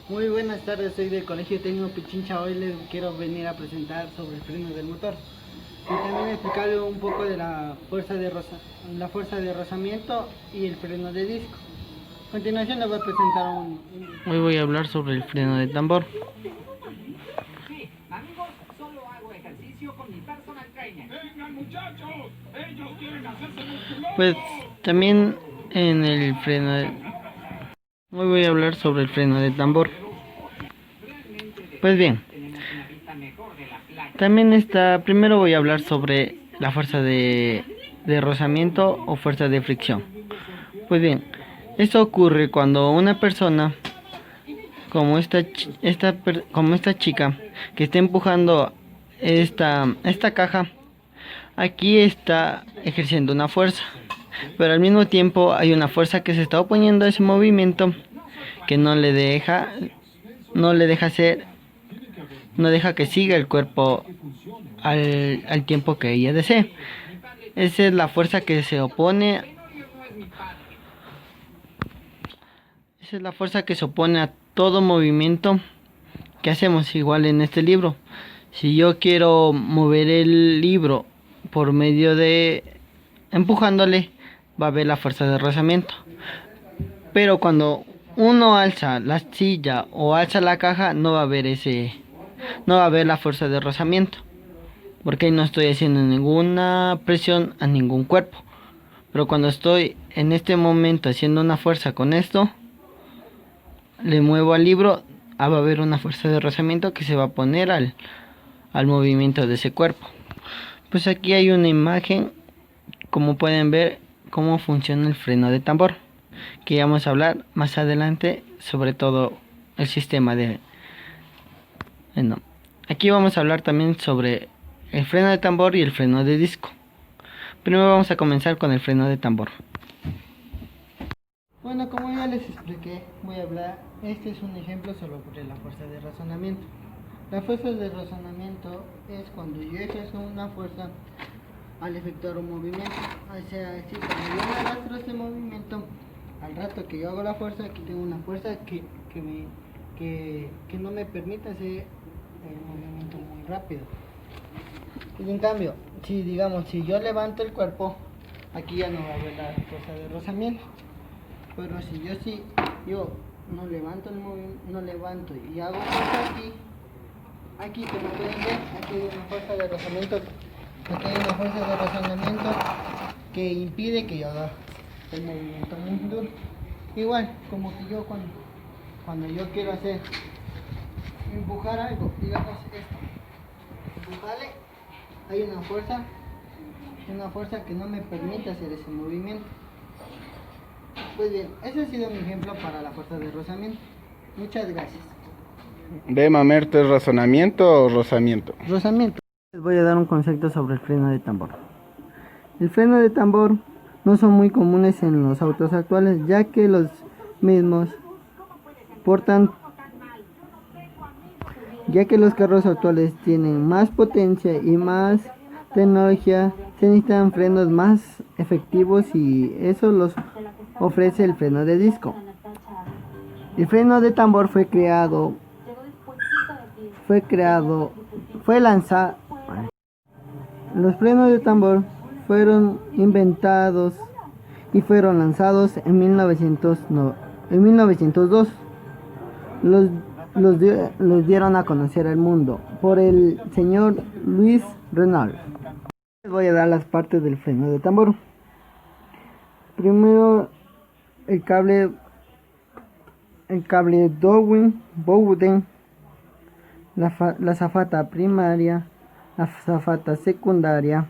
Muy buenas tardes, soy del Colegio Técnico Pichincha. Hoy les quiero venir a presentar sobre el freno del motor y también explicarle un poco de la fuerza de rozamiento y el freno de disco. A continuación les voy a presentar Hoy voy a hablar sobre el freno de tambor. Sí, amigos, solo hago ejercicio con mi personal trainer. ¡Vengan muchachos! ¡Ellos quieren hacerse musculosos! Pues también en el freno de... Hoy voy a hablar sobre el freno de tambor. Pues bien, también primero voy a hablar sobre la fuerza de rozamiento o fuerza de fricción. Pues bien, esto ocurre cuando una persona como esta chica que está empujando esta caja, aquí está ejerciendo una fuerza, pero al mismo tiempo hay una fuerza que se está oponiendo a ese movimiento que no le deja hacer, no deja que siga el cuerpo al tiempo que ella desee. Esa es la fuerza que se opone. Esa es la fuerza que se opone a todo movimiento que hacemos. Igual en este libro, si yo quiero mover el libro por medio de empujándole, va a haber la fuerza de rozamiento. Pero cuando uno alza la silla o alza la caja, no va a haber la fuerza de rozamiento, porque ahí no estoy haciendo ninguna presión a ningún cuerpo. Pero cuando estoy en este momento haciendo una fuerza con esto, le muevo al libro, va a haber una fuerza de rozamiento que se va a poner al movimiento de ese cuerpo. Pues aquí hay una imagen, como pueden ver, cómo funciona el freno de tambor, que vamos a hablar más adelante sobre todo el sistema de... Bueno, aquí vamos a hablar también sobre el freno de tambor y el freno de disco. Primero vamos a comenzar con el freno de tambor. Bueno, como ya les expliqué, voy a hablar. Este es un ejemplo sobre la fuerza de razonamiento. La fuerza de razonamiento es cuando yo ejerzo una fuerza al efectuar un movimiento. O sea, así cuando yo me arrastro este movimiento, al rato que yo hago la fuerza, aquí tengo una fuerza que no me permite hacer el movimiento muy rápido. Y en cambio, si yo levanto el cuerpo, aquí ya no va a haber la fuerza de rozamiento. Pero si yo no levanto no levanto y hago fuerza aquí como pueden ver, aquí hay una fuerza de rozamiento, que impide que yo haga el movimiento muy duro. Igual, como que yo cuando yo quiero empujar algo, digamos esto, empujarle, hay una fuerza que no me permite hacer ese movimiento. Pues bien, ese ha sido mi ejemplo para la fuerza de rozamiento. Muchas gracias. Ve, Mamerto, ¿es razonamiento o rozamiento? Rozamiento. Les voy a dar un concepto sobre el freno de tambor. El freno de tambor no son muy comunes en los autos actuales, ya que los mismos ya que los carros actuales tienen más potencia y más tecnología, se necesitan frenos más efectivos y eso los ofrece el freno de disco. El freno de tambor fue lanzado. Los frenos de tambor fueron inventados y fueron lanzados en 1902. Los dieron a conocer al mundo por el señor Louis Renault. Les voy a dar las partes del freno de tambor. Primero el cable Bowden, la azafata primaria, la azafata secundaria,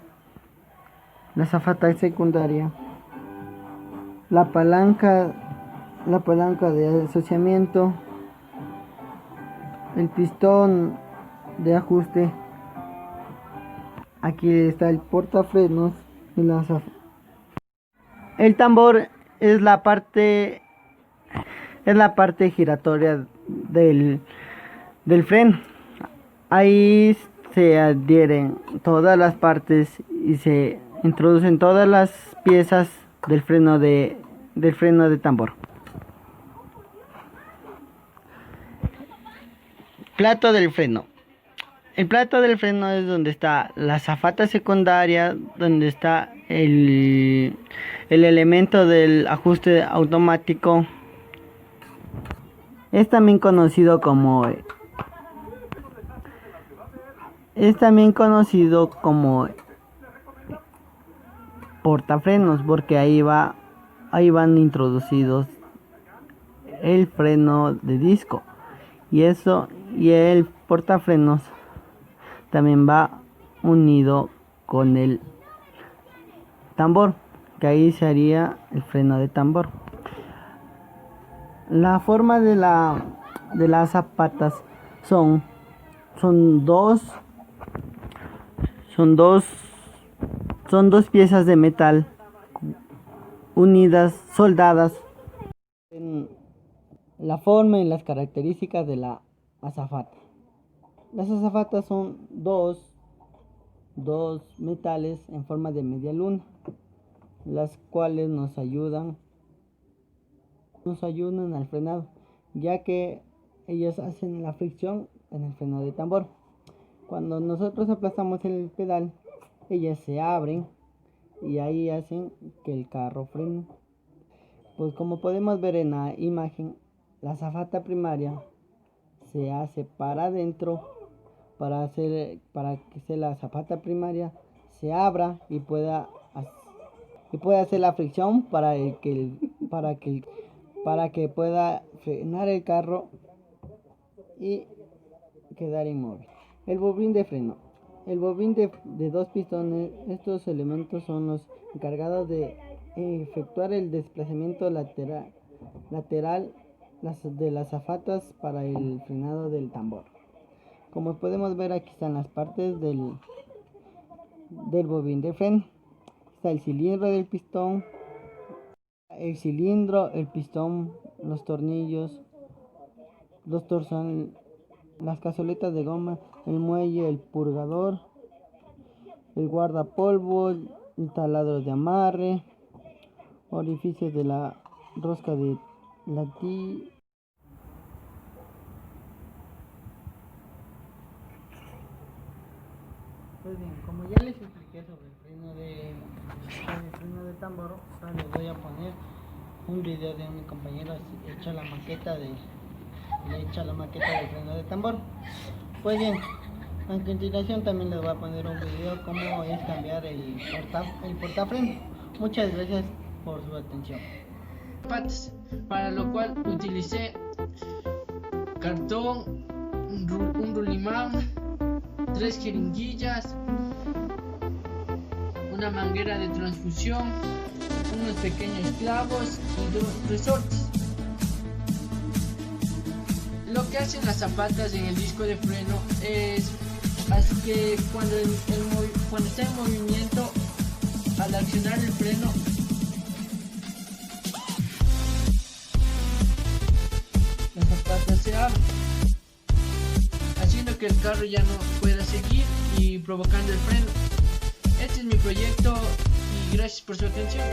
la palanca de asociamiento, el pistón de ajuste. Aquí está el portafrenos y la azafata. El tambor es la parte giratoria del freno. Ahí se adhieren todas las partes y se introducen todas las piezas del freno de tambor. Plato del freno. El plato del freno es donde está la azafata secundaria, donde está el elemento del ajuste automático. Es también conocido como portafrenos, porque ahí van introducidos el freno de disco y el portafrenos también va unido con el tambor, que ahí se haría el freno de tambor. La forma de las zapatas son dos piezas de metal unidas, soldadas. En la forma y las características de la azafata. Las azafatas son dos metales en forma de media luna, las cuales nos ayudan al frenado, ya que ellas hacen la fricción en el freno de tambor. Cuando nosotros aplastamos el pedal, ellas se abren y ahí hacen que el carro frene. Pues como podemos ver en la imagen, la azafata primaria se hace para adentro para que la azafata primaria se abra y pueda hacer la fricción para que pueda frenar el carro y quedar inmóvil. El bobín de freno. El bobín de dos pistones. Estos elementos son los encargados de efectuar el desplazamiento lateral de las azafatas para el frenado del tambor. Como podemos ver, aquí están las partes del bobín de freno. Está el cilindro del pistón, el pistón, los tornillos, los torson, las cazoletas de goma, el muelle, el purgador, el guardapolvo, el taladro de amarre, orificios de la rosca de latí. Pues bien, como ya les expliqué sobre el freno de tambor, ahora les voy a poner un video de mi compañero hecha la maqueta del freno de tambor. Pues bien, a continuación también les voy a poner un video cómo es cambiar el portafreno. Muchas gracias por su atención. Para lo cual utilicé cartón, un rulimán, 3 jeringuillas, una manguera de transfusión, unos pequeños clavos y 2 resortes. Lo que hacen las zapatas en el disco de freno es que cuando está en movimiento, al accionar el freno, las zapatas se abren, haciendo que el carro ya no pueda seguir y provocando el freno. Este es mi proyecto y gracias por su atención.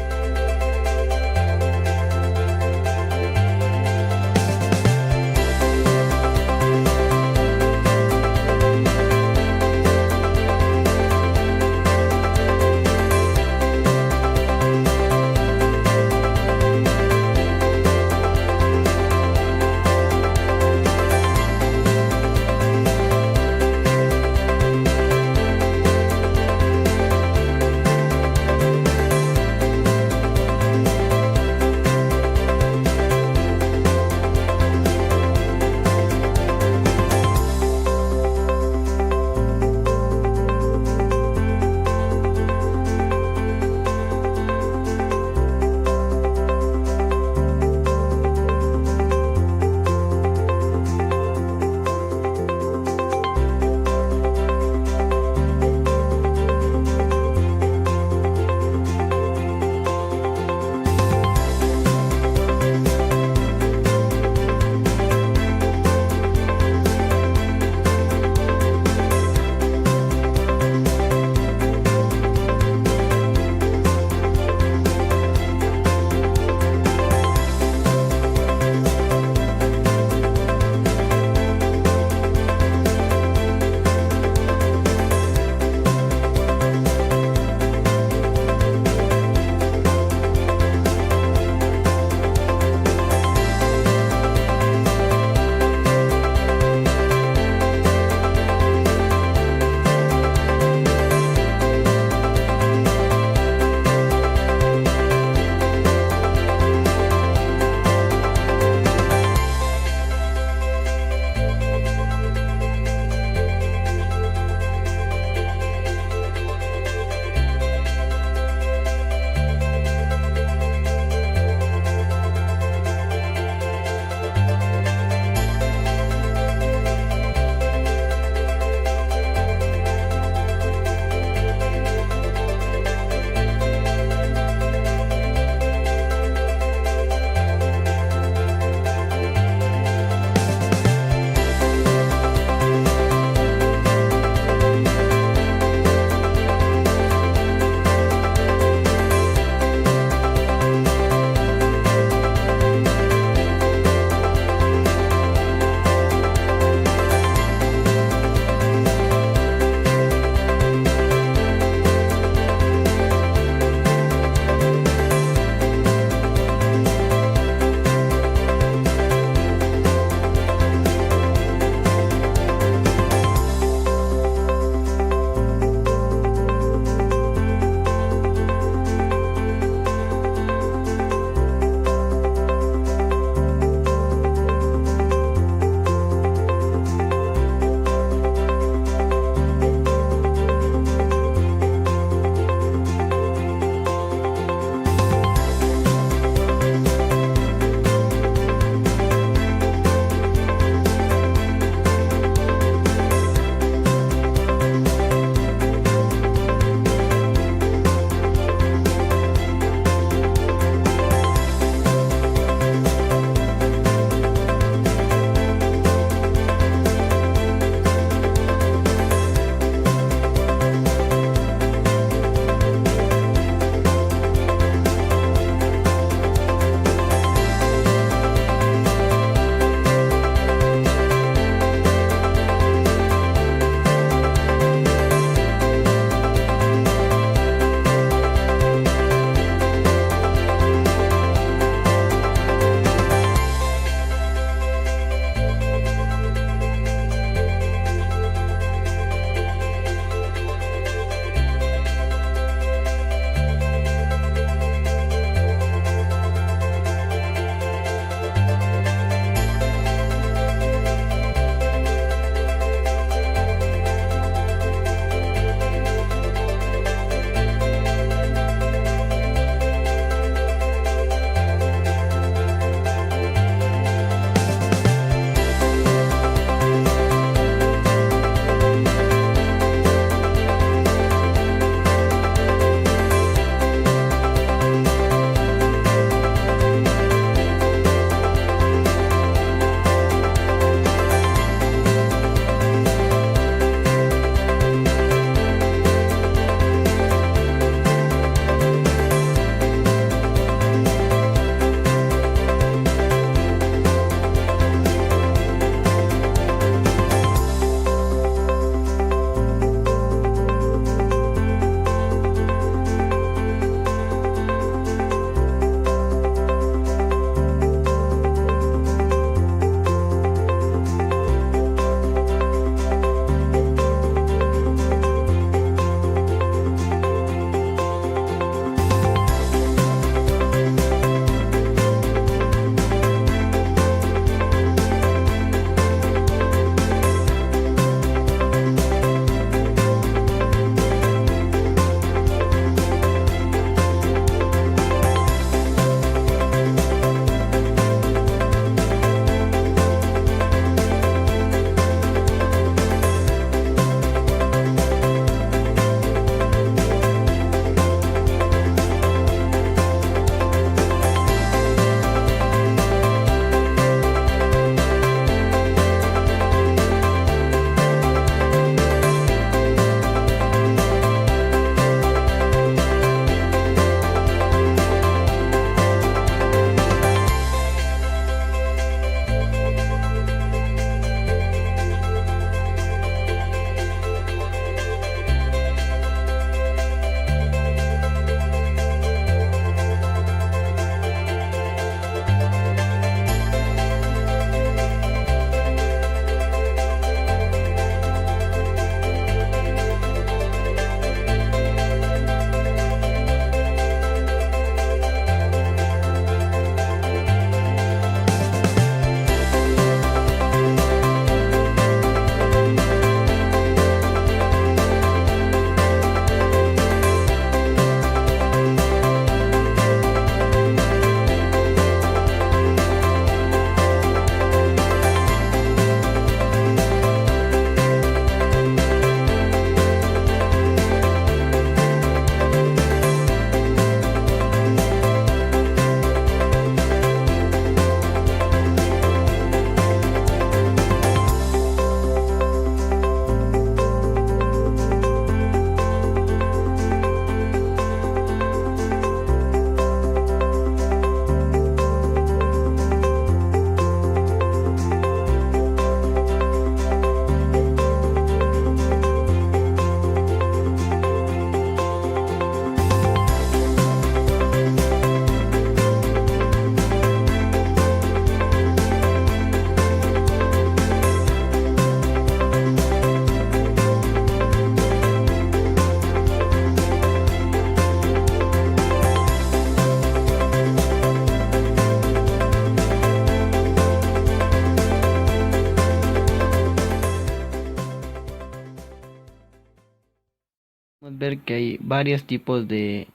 ver que hay varios tipos de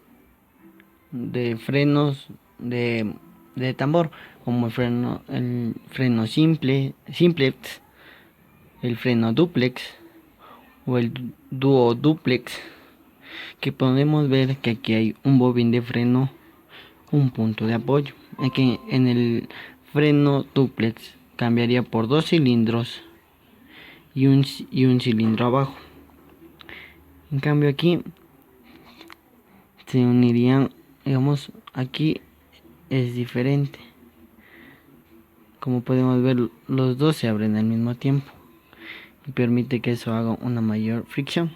frenos de tambor, como el freno simplex, el freno duplex o el dúo duplex, que podemos ver que aquí hay un bovín de freno, un punto de apoyo. Aquí en el freno duplex cambiaría por 2 cilindros y un cilindro abajo. En cambio aquí se unirían, digamos, aquí es diferente. Como podemos ver, los dos se abren al mismo tiempo y permite que eso haga una mayor fricción.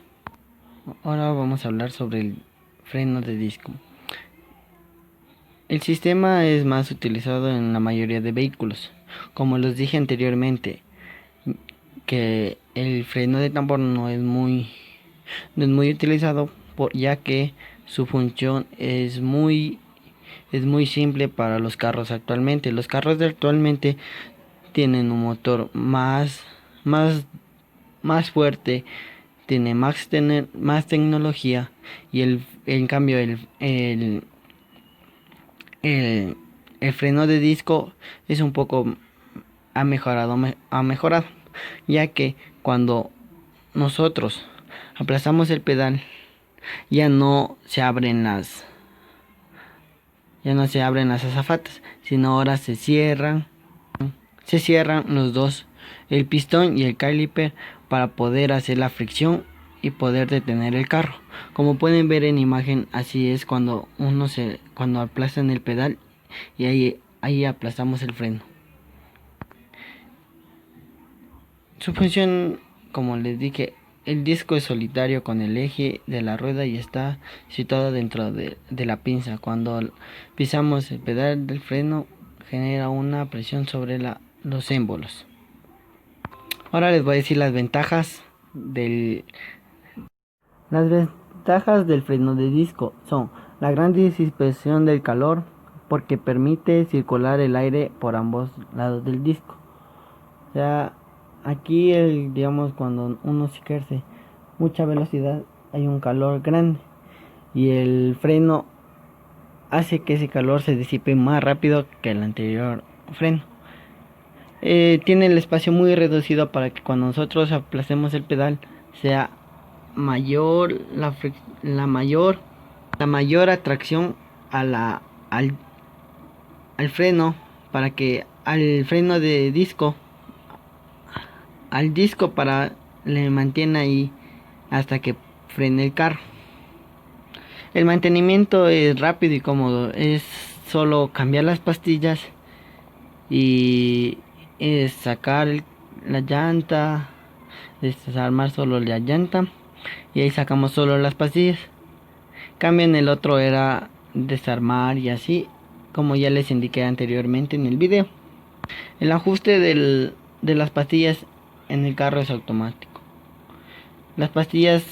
Ahora vamos a hablar sobre el freno de disco. El sistema es más utilizado en la mayoría de vehículos. Como les dije anteriormente, que el freno de tambor no es muy utilizado, ya que su función es muy simple para los carros actualmente. Los carros de actualmente tienen un motor más fuerte, tiene más tecnología, y en cambio el freno de disco es un poco ha mejorado, ya que cuando nosotros aplazamos el pedal ya no se abren las azafatas, sino ahora se cierran los dos, el pistón y el caliper, para poder hacer la fricción y poder detener el carro. Como pueden ver en imagen, así es cuando cuando aplazan el pedal, y ahí aplazamos el freno. Su función, como les dije, el disco es solitario con el eje de la rueda y está situado dentro de la pinza. Cuando pisamos el pedal del freno, genera una presión sobre los émbolos. Ahora les voy a decir las ventajas del freno de disco. Son la gran disipación del calor, porque permite circular el aire por ambos lados del disco. O sea, aquí digamos, cuando uno se ejerce mucha velocidad, hay un calor grande, y el freno hace que ese calor se disipe más rápido que el anterior freno. Tiene el espacio muy reducido para que cuando nosotros aplacemos el pedal sea mayor la mayor atracción al freno, para que al freno de disco, para le mantiene ahí hasta que frene el carro. El mantenimiento es rápido y cómodo, es solo cambiar las pastillas y sacar la llanta, desarmar solo la llanta, y ahí sacamos solo las pastillas. Cambio en el otro era desarmar y así, como ya les indiqué anteriormente en el video. El ajuste de las pastillas en el carro es automático. Las pastillas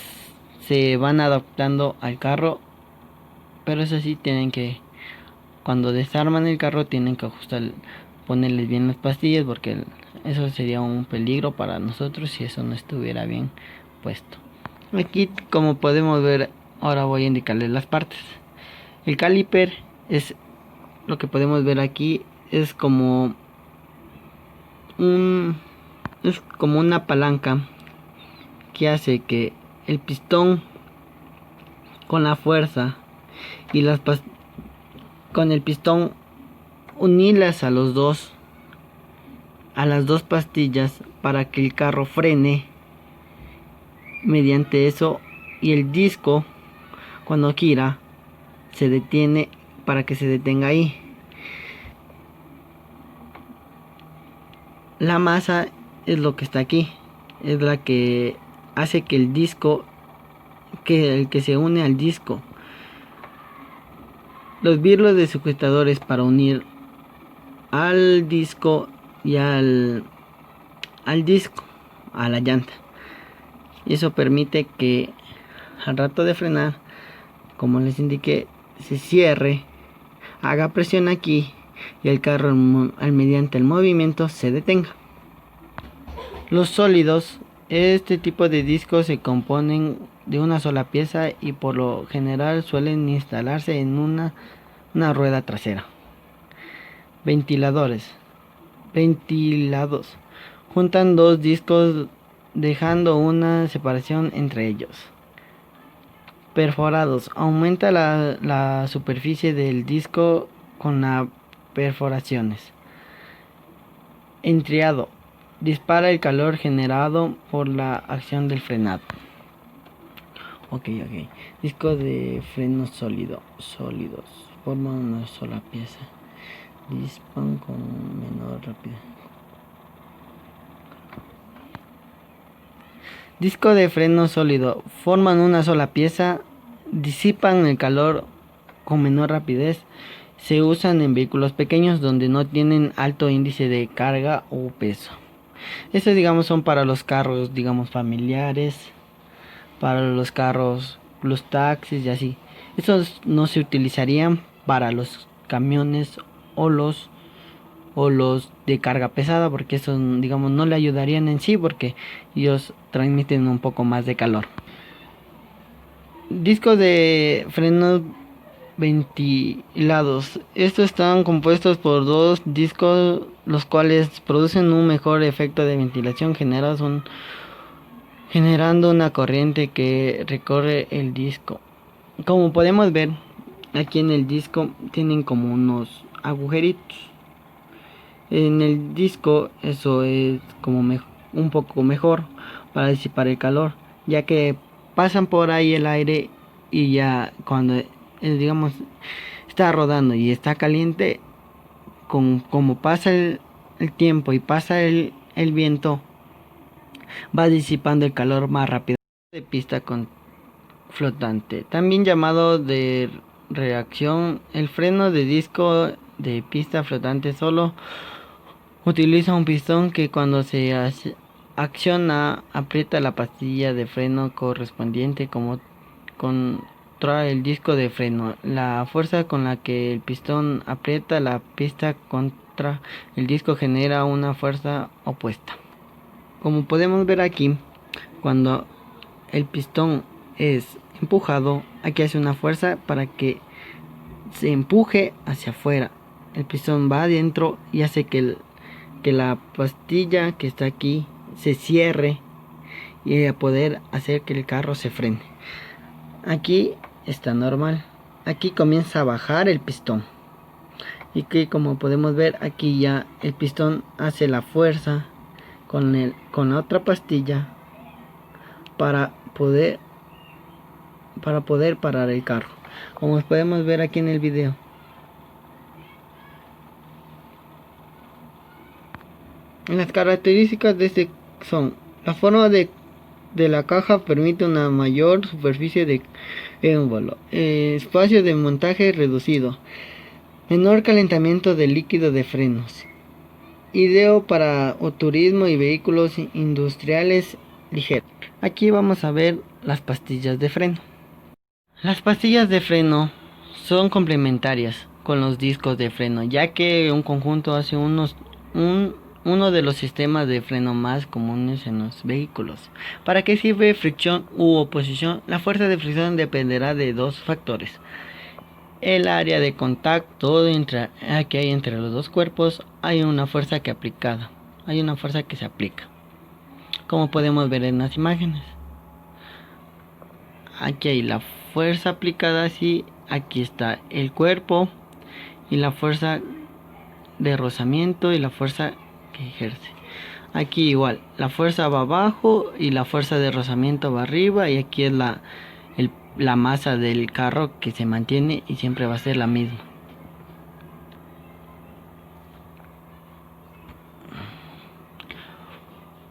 se van adaptando al carro, pero eso sí, cuando desarman el carro tienen que ponerles bien las pastillas, porque eso sería un peligro para nosotros si eso no estuviera bien puesto. Aquí, como podemos ver, ahora voy a indicarles las partes. El caliper es lo que podemos ver aquí, es como una palanca que hace que el pistón, con la fuerza y con el pistón, unirlas a las dos pastillas para que el carro frene mediante eso, y el disco, cuando gira, se detiene para que se detenga ahí. La masa es lo que está aquí, es la que hace que el disco, el que se une al disco. Los birlos de sujetadores para unir al disco y al disco, a la llanta, y eso permite que al rato de frenar, como les indiqué, se cierre, haga presión aquí, y el carro mediante el movimiento se detenga. Los sólidos, este tipo de discos se componen de una sola pieza y por lo general suelen instalarse en una rueda trasera. Ventiladores. Ventilados. Juntan dos discos dejando una separación entre ellos. Perforados. Aumenta la superficie del disco con las perforaciones. Entriado. Dispara el calor generado por la acción del frenado. Ok. Discos de freno sólidos. Forman una sola pieza. Dispan con menor rapidez. Disco de freno sólido. Forman una sola pieza. Disipan el calor con menor rapidez. Se usan en vehículos pequeños donde no tienen alto índice de carga o peso. Estos digamos son para los carros digamos familiares, para los carros, los taxis y así. Estos no se utilizarían para los camiones o los de carga pesada, porque esos digamos no le ayudarían en sí, porque ellos transmiten un poco más de calor. Discos de frenos ventilados. Estos están compuestos por dos discos, los cuales producen un mejor efecto de ventilación, generando una corriente que recorre el disco. Como podemos ver, aquí en el disco tienen como unos agujeritos. En el disco eso es como un poco mejor para disipar el calor, ya que pasan por ahí el aire y ya cuando digamos está rodando y está caliente, como pasa el tiempo y pasa el viento, va disipando el calor más rápido. De pista con flotante, también llamado de reacción, el freno de disco de pista flotante solo utiliza un pistón que cuando se acciona aprieta la pastilla de freno correspondiente como contra el disco de freno. La fuerza con la que el pistón aprieta la pista contra el disco genera una fuerza opuesta. Como podemos ver aquí, cuando el pistón es empujado, aquí hace una fuerza para que se empuje hacia afuera. El pistón va adentro y hace que la pastilla que está aquí se cierre y a poder hacer que el carro se frene. Aquí está normal. Aquí comienza a bajar el pistón. Y que como podemos ver aquí ya el pistón hace la fuerza con la otra pastilla para poder parar el carro, como podemos ver aquí en el video. Las características de este son: la forma de la caja permite una mayor superficie de émbolo, espacio de montaje reducido, menor calentamiento del líquido de frenos, ideo para turismo y vehículos industriales ligeros. Aquí vamos a ver las pastillas de freno. Las pastillas de freno son complementarias con los discos de freno, ya que un conjunto hace uno de los sistemas de freno más comunes en los vehículos. ¿Para qué sirve fricción u oposición? La fuerza de fricción dependerá de dos factores: el área de contacto que hay entre los dos cuerpos. Hay una fuerza que se aplica, como podemos ver en las imágenes. Aquí hay la fuerza aplicada, así aquí está el cuerpo y la fuerza de rozamiento y la fuerza que ejerce. Aquí igual, la fuerza va abajo y la fuerza de rozamiento va arriba, y aquí es la masa del carro que se mantiene y siempre va a ser la misma.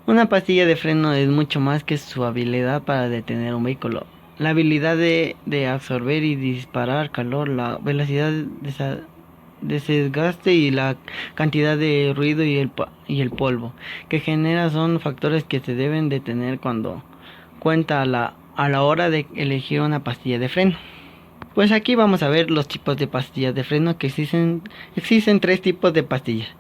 Una pastilla de freno es mucho más que su habilidad para detener un vehículo. La habilidad de absorber y disparar calor, la velocidad de desgaste y la cantidad de ruido y el polvo que genera son factores que se deben de tener cuando cuenta a la hora de elegir una pastilla de freno. Pues aquí vamos a ver los tipos de pastillas de freno que existen. Existen tres tipos de pastillas: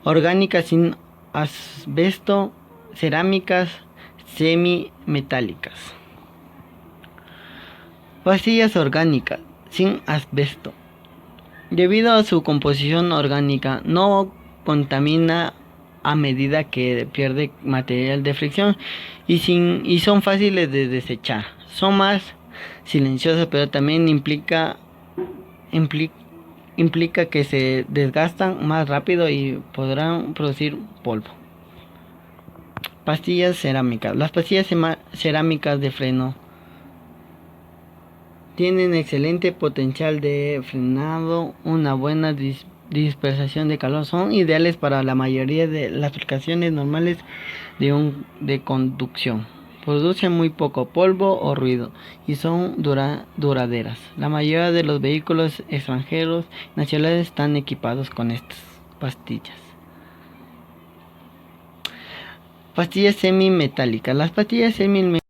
orgánicas sin asbesto, cerámicas, semimetálicas. Pastillas orgánicas sin asbesto. Debido a su composición orgánica, no contamina a medida que pierde material de fricción y son fáciles de desechar. Son más silenciosas, pero también implica que se desgastan más rápido y podrán producir polvo. Pastillas cerámicas. Las pastillas cerámicas de freno tienen excelente potencial de frenado, una buena dispersación de calor. Son ideales para la mayoría de las aplicaciones normales de conducción. Producen muy poco polvo o ruido y son duraderas. La mayoría de los vehículos extranjeros nacionales están equipados con estas pastillas. Pastillas semimetálicas. Las pastillas semimetálicas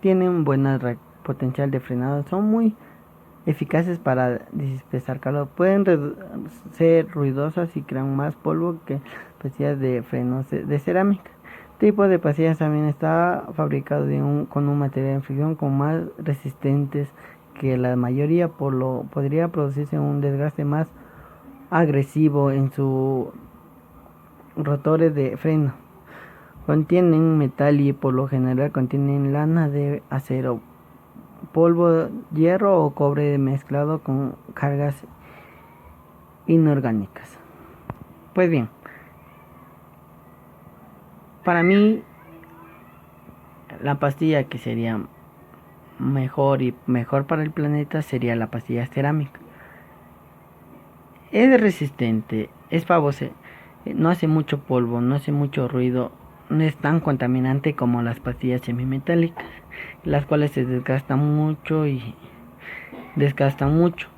tienen buen potencial de frenado. Son muy eficaces para dispersar calor. Pueden ser ruidosas y crean más polvo que pastillas de frenos de cerámica. Este tipo de pastillas también está fabricado con un material de fricción con más resistentes que la mayoría, podría producirse un desgaste más agresivo en sus rotores de freno. Contienen metal y por lo general contienen lana de acero, polvo, hierro o cobre mezclado con cargas inorgánicas. Pues bien, para mí la pastilla que sería mejor para el planeta sería la pastilla cerámica. Es resistente, es famosa, no hace mucho polvo, no hace mucho ruido, no es tan contaminante como las pastillas semimetálicas, las cuales se desgastan mucho.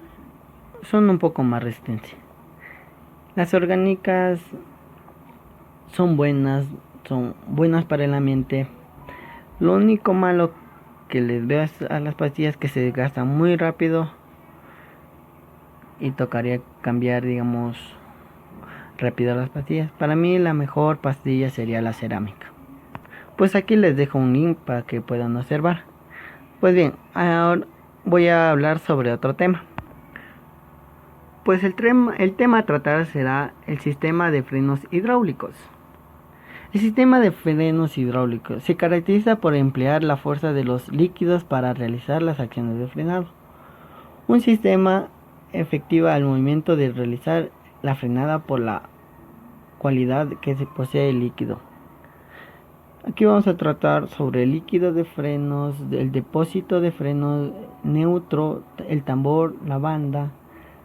Son un poco más resistentes. Las orgánicas son buenas para el ambiente. Lo único malo que les veo a las pastillas es que se desgastan muy rápido y tocaría cambiar, rápido las pastillas. Para mí la mejor pastilla sería la cerámica. Pues aquí les dejo un link para que puedan observar. Pues bien, ahora voy a hablar sobre otro tema. Pues el tema a tratar será el sistema de frenos hidráulicos. El sistema de frenos hidráulicos se caracteriza por emplear la fuerza de los líquidos para realizar las acciones de frenado. Un sistema efectiva al movimiento de realizar la frenada por la cualidad que se posee el líquido. Aquí vamos a tratar sobre el líquido de frenos, el depósito de frenos neutro, el tambor, la banda,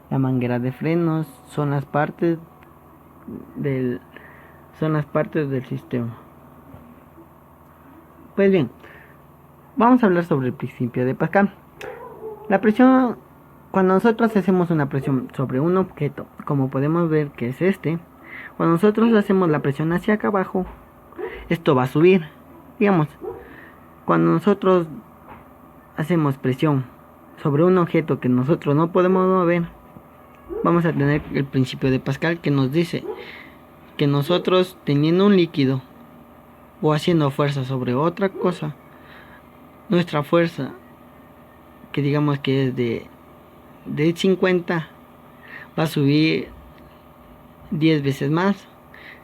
la manguera de frenos, son las partes del sistema. Pues bien, vamos a hablar sobre el principio de Pascal. La presión, cuando nosotros hacemos una presión sobre un objeto, como podemos ver que es cuando nosotros hacemos la presión hacia acá abajo, esto va a subir. Cuando nosotros hacemos presión sobre un objeto que nosotros no podemos mover, vamos a tener el principio de Pascal que nos dice que nosotros teniendo un líquido o haciendo fuerza sobre otra cosa, nuestra fuerza, que digamos que es de 50, va a subir 10 veces más,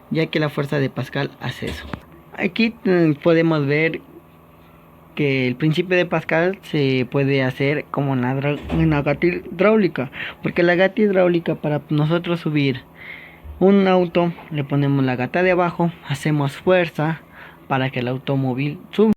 ya que la fuerza de Pascal hace eso. Aquí podemos ver que el principio de Pascal se puede hacer como en la gata hidráulica, porque la gata hidráulica, para nosotros subir un auto, le ponemos la gata de abajo, hacemos fuerza para que el automóvil suba.